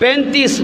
35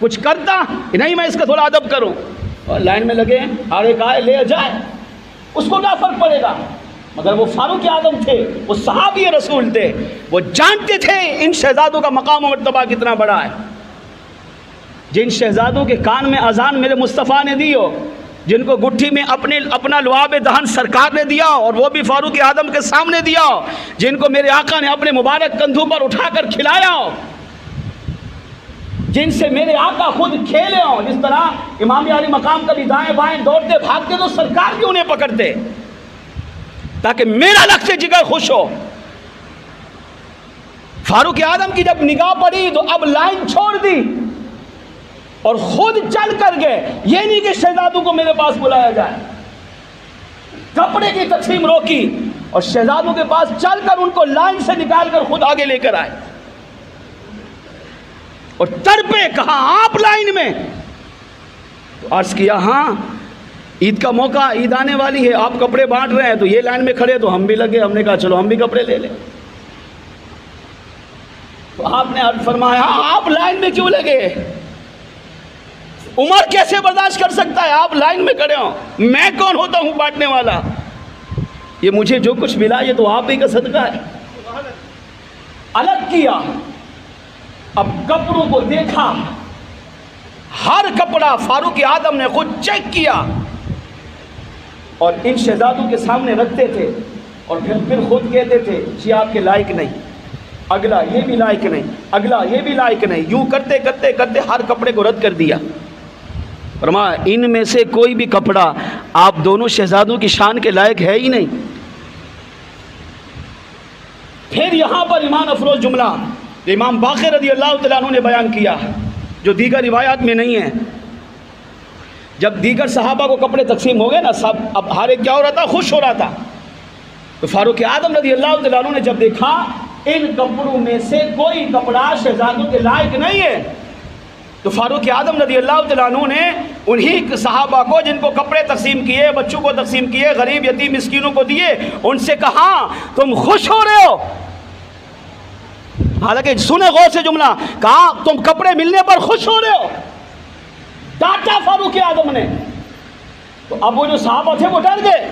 کچھ کرتا کہ نہیں میں اس کا تھوڑا ادب کروں، اور لائن میں لگے آگے کہا لے جائے، اس کو کیا فرق پڑے گا؟ مگر وہ فاروق اعظم تھے، وہ صحابی رسول تھے، وہ جانتے تھے ان شہزادوں کا مقام و مرتبہ کتنا بڑا ہے۔ جن شہزادوں کے کان میں اذان میرے مصطفیٰ نے دی ہو، جن کو گٹھی میں اپنا لعاب دہن سرکار نے دیا اور وہ بھی فاروق اعظم کے سامنے دیا ہو، جن کو میرے آقا نے اپنے مبارک کندھوں پر اٹھا کر کھلایا ہو، جن سے میرے آقا خود کھیلے ہوں، جس طرح امام علی مقام کبھی دائیں بائیں دوڑتے بھاگتے تو سرکار بھی انہیں پکڑتے تاکہ میرا لخت جگر خوش ہو۔ فاروق اعظم کی جب نگاہ پڑی تو اب لائن چھوڑ دی اور خود چل کر گئے، یہ نہیں کہ شہزادوں کو میرے پاس بلایا جائے، کپڑے کی تقسیم روکی اور شہزادوں کے پاس چل کر ان کو لائن سے نکال کر خود آگے لے کر آئے اور تڑپے، کہا آپ لائن میں؟ تو عرض کیا ہاں عید کا موقع، عید آنے والی ہے، آپ کپڑے بانٹ رہے ہیں تو یہ لائن میں کھڑے تو ہم بھی لگے، ہم نے کہا چلو ہم بھی کپڑے لے لیں۔ تو آپ نے عرض فرمایا آپ لائن میں کیوں لگے؟ عمر کیسے برداشت کر سکتا ہے آپ لائن میں کھڑے ہوں؟ میں کون ہوتا ہوں بانٹنے والا؟ یہ مجھے جو کچھ ملا یہ تو آپ ہی کا صدقہ ہے۔ الگ کیا، اب کپڑوں کو دیکھا، ہر کپڑا فاروق اعظم نے خود چیک کیا اور ان شہزادوں کے سامنے رکھتے تھے اور پھر خود کہتے تھے جی آپ کے لائق نہیں، اگلا یہ بھی لائق نہیں، اگلا یہ بھی لائق نہیں، یوں کرتے کرتے کرتے ہر کپڑے کو رد کر دیا۔ فرمایا ان میں سے کوئی بھی کپڑا آپ دونوں شہزادوں کی شان کے لائق ہے ہی نہیں۔ پھر یہاں پر ایمان افروز جملہ امام باقر رضی اللہ تعالیٰ عنہ نے بیان کیا جو دیگر روایات میں نہیں ہے۔ جب دیگر صحابہ کو کپڑے تقسیم ہو گئے نا، سب اب ہر ایک کیا ہو رہا تھا؟ خوش ہو رہا تھا۔ تو فاروق اعظم رضی اللہ تعالیٰ عنہ نے جب دیکھا ان کپڑوں میں سے کوئی کپڑا شہزادوں کے لائق نہیں ہے، تو فاروق اعظم رضی اللہ تعالیٰ عنہ نے انہی صحابہ کو جن کو کپڑے تقسیم کیے، بچوں کو تقسیم کیے، غریب یتیم مسکینوں کو دیے، ان سے کہا تم خوش ہو رہے ہو؟ حالانکہ سنے غور سے جملہ، کہا تم کپڑے ملنے پر خوش ہو رہے ہو؟ ڈانٹا فاروق اعظم نے۔ تو اب وہ جو صحابہ تھے وہ ڈر گئے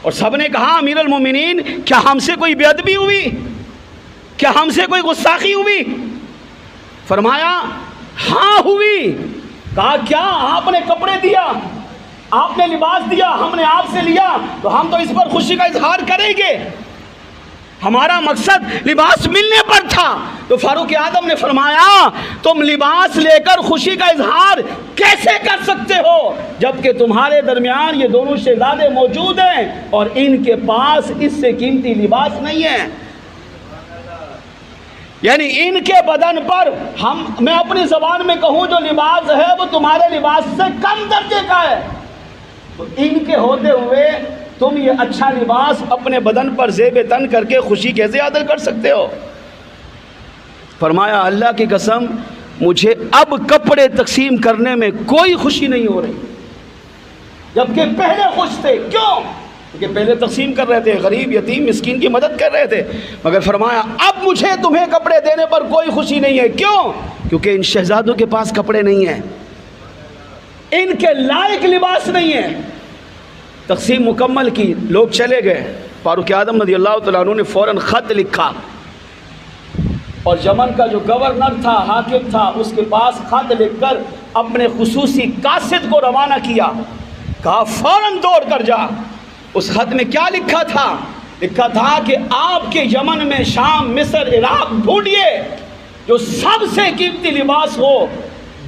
اور سب نے کہا امیر المومنین کیا ہم سے کوئی بے ادبی ہوئی؟ کیا ہم سے کوئی گستاخی ہوئی؟ فرمایا ہاں ہوئی۔ کہا کیا؟ آپ نے کپڑے دیا، آپ نے لباس دیا، ہم نے آپ سے لیا تو ہم تو اس پر خوشی کا اظہار کریں گے، ہمارا مقصد لباس ملنے پر تھا۔ تو فاروق اعظم نے فرمایا تم لباس لے کر خوشی کا اظہار کیسے کر سکتے ہو جبکہ تمہارے درمیان یہ دونوں شہزادے موجود ہیں اور ان کے پاس اس سے قیمتی لباس نہیں ہے؟ یعنی ان کے بدن پر میں اپنی زبان میں کہوں جو لباس ہے وہ تمہارے لباس سے کم درجے کا ہے، تو ان کے ہوتے ہوئے تم یہ اچھا لباس اپنے بدن پر زیب تن کر کے خوشی کیسے حاصل کر سکتے ہو؟ فرمایا اللہ کی قسم مجھے اب کپڑے تقسیم کرنے میں کوئی خوشی نہیں ہو رہی، جبکہ پہلے خوش تھے۔ کیوں؟ کہ پہلے تقسیم کر رہے تھے، غریب یتیم مسکین کی مدد کر رہے تھے، مگر فرمایا اب مجھے تمہیں کپڑے دینے پر کوئی خوشی نہیں ہے۔ کیوں؟ کیونکہ ان شہزادوں کے پاس کپڑے نہیں ہیں، ان کے لائق لباس نہیں ہے۔ تقسیم مکمل کی، لوگ چلے گئے، فاروق اعظم رضی اللہ تعالیٰ عنہ نے فوراً خط لکھا اور یمن کا جو گورنر تھا، حاکم تھا، اس کے پاس خط لکھ کر اپنے خصوصی قاصد کو روانہ کیا، کہا فوراً دوڑ کر جا۔ اس خط میں کیا لکھا تھا؟ لکھا تھا کہ آپ کے یمن میں شام، مصر، عراق ڈھونڈیے جو سب سے قیمتی لباس ہو،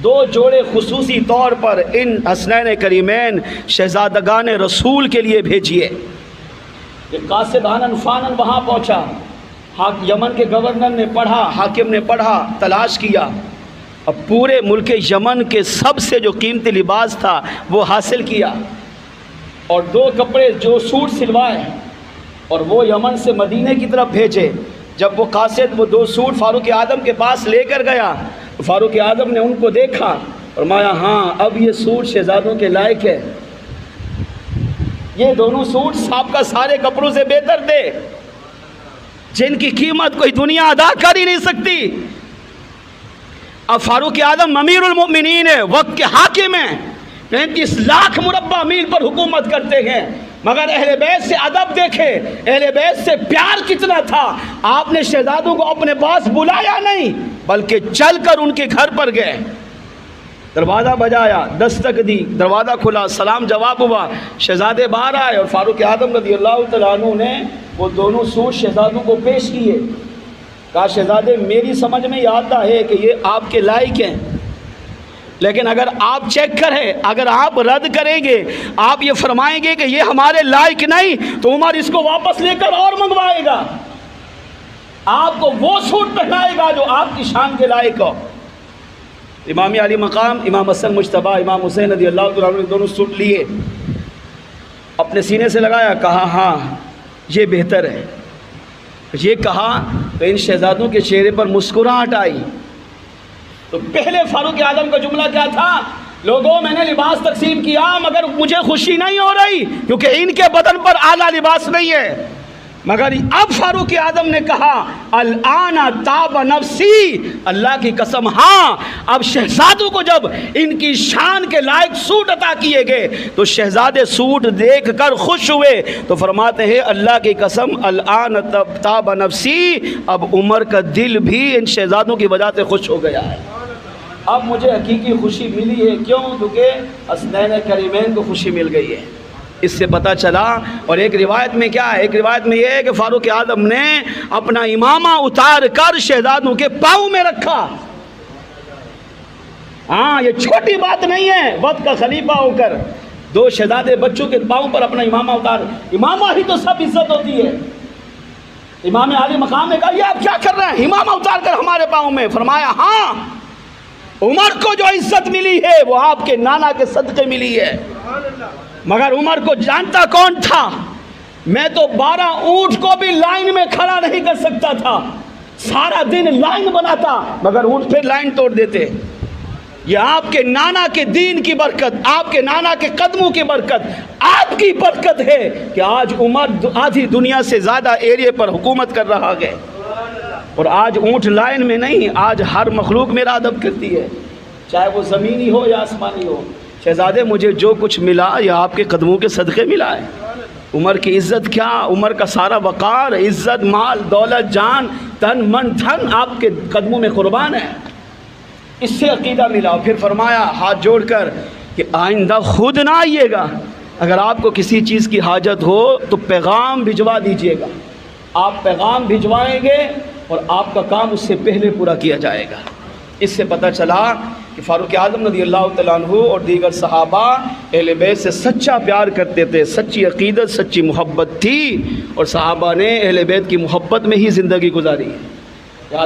2 جوڑے خصوصی طور پر ان حسنین کریمین شہزادگان رسول کے لیے بھیجیے۔ یہ قاصد آنن فانن وہاں پہنچا، یمن کے گورنر نے پڑھا، حاکم نے پڑھا، تلاش کیا، اب پورے ملک یمن کے سب سے جو قیمتی لباس تھا وہ حاصل کیا اور 2 کپڑے جو سوٹ سلوائے اور وہ یمن سے مدینے کی طرف بھیجے۔ جب وہ قاصد وہ 2 سوٹ فاروق اعظم کے پاس لے کر گیا، فاروق اعظم نے ان کو دیکھا، فرمایا ہاں اب یہ سوٹ شہزادوں کے لائق ہے، یہ دونوں سوٹ سابقہ سارے کپڑوں سے بہتر تھے جن کی قیمت کوئی دنیا ادا کر ہی نہیں سکتی۔ اب فاروق اعظم امیر المؤمنین ہے، وقت کے حاکم ہیں، 35 لاکھ مربع میل پر حکومت کرتے ہیں، مگر اہل بیت سے ادب دیکھے، اہل بیت سے پیار کتنا تھا۔ آپ نے شہزادوں کو اپنے پاس بلایا نہیں بلکہ چل کر ان کے گھر پر گئے، دروازہ بجایا، دستک دی، دروازہ کھلا، سلام جواب ہوا، شہزادے باہر آئے اور فاروق اعظم رضی اللہ تعالیٰ عنہ نے وہ دونوں سوٹ شہزادوں کو پیش کیے۔ کہا شہزادے میری سمجھ میں یہ آتا ہے کہ یہ آپ کے لائق ہیں، لیکن اگر آپ چیک کریں، اگر آپ رد کریں گے، آپ یہ فرمائیں گے کہ یہ ہمارے لائق نہیں، تو عمر اس کو واپس لے کر اور منگوائے گا، آپ کو وہ سوٹ پہنائے گا جو آپ کی شان کے لائق ہو۔ امام علی مقام امام حسن مجتبیٰ امام حسین رضی اللہ تعالیٰ عنہ نے دونوں سوٹ لیے، اپنے سینے سے لگایا، کہا ہاں یہ بہتر ہے۔ یہ کہا تو ان شہزادوں کے چہرے پر مسکراہٹ آئی۔ تو پہلے فاروق اعظم کا جملہ کیا تھا؟ لوگوں میں نے لباس تقسیم کیا مگر مجھے خوشی نہیں ہو رہی کیونکہ ان کے بدن پر اعلیٰ لباس نہیں ہے، مگر اب فاروق اعظم نے کہا الآن تاب نفسی، اللہ کی قسم ہاں اب شہزادوں کو جب ان کی شان کے لائق سوٹ عطا کیے گئے تو شہزادے سوٹ دیکھ کر خوش ہوئے، تو فرماتے ہیں اللہ کی قسم الآن تاب نفسی، اب عمر کا دل بھی ان شہزادوں کی وجہ سے خوش ہو گیا ہے۔ اب مجھے حقیقی خوشی ملی ہے، کیوں؟ کیونکہ حسنین کریمین کو خوشی مل گئی ہے۔ اس سے پتہ چلا، اور ایک روایت میں کیا ہے؟ ایک روایت میں یہ ہے کہ فاروق اعظم نے اپنا امامہ اتار کر شہزادوں کے پاؤں میں رکھا۔ ہاں یہ چھوٹی بات نہیں ہے، وقت کا خلیفہ ہو کر دو شہزادے بچوں کے پاؤں پر اپنا امامہ اتار، امامہ ہی تو سب عزت ہوتی ہے۔ امام علی مقام نے کہا یہ آپ کیا کر رہے ہیں؟ امامہ اتار کر ہمارے پاؤں میں۔ فرمایا ہاں عمر کو جو عزت ملی ہے وہ آپ کے نانا کے صدقے ملی ہے، مگر عمر کو جانتا کون تھا؟ میں تو 12 اونٹ کو بھی لائن میں کھڑا نہیں کر سکتا تھا، سارا دن لائن بناتا مگر اونٹ پھر لائن توڑ دیتے۔ یہ آپ کے نانا کے دین کی برکت، آپ کے نانا کے قدموں کی برکت، آپ کی برکت ہے کہ آج عمر آدھی دنیا سے زیادہ ایریے پر حکومت کر رہا ہے، اور آج اونٹ لائن میں نہیں، آج ہر مخلوق میرا ادب کرتی ہے، چاہے وہ زمینی ہو یا آسمانی ہو۔ شہزادے مجھے جو کچھ ملا یہ آپ کے قدموں کے صدقے ملا ہے۔ عمر کی عزت کیا، عمر کا سارا وقار، عزت، مال، دولت، جان، تن، من، دھن آپ کے قدموں میں قربان ہے، اس سے عقیدہ ملا۔ پھر فرمایا ہاتھ جوڑ کر کہ آئندہ خود نہ آئیے گا، اگر آپ کو کسی چیز کی حاجت ہو تو پیغام بھجوا دیجئے گا، آپ پیغام بھجوائیں گے اور آپ کا کام اس سے پہلے پورا کیا جائے گا۔ اس سے پتہ چلا کہ فاروق اعظم رضی اللہ تعالیٰ عنہ اور دیگر صحابہ اہل بیت سے سچا پیار کرتے تھے، سچی عقیدت، سچی محبت تھی، اور صحابہ نے اہل بیت کی محبت میں ہی زندگی گزاری ہے۔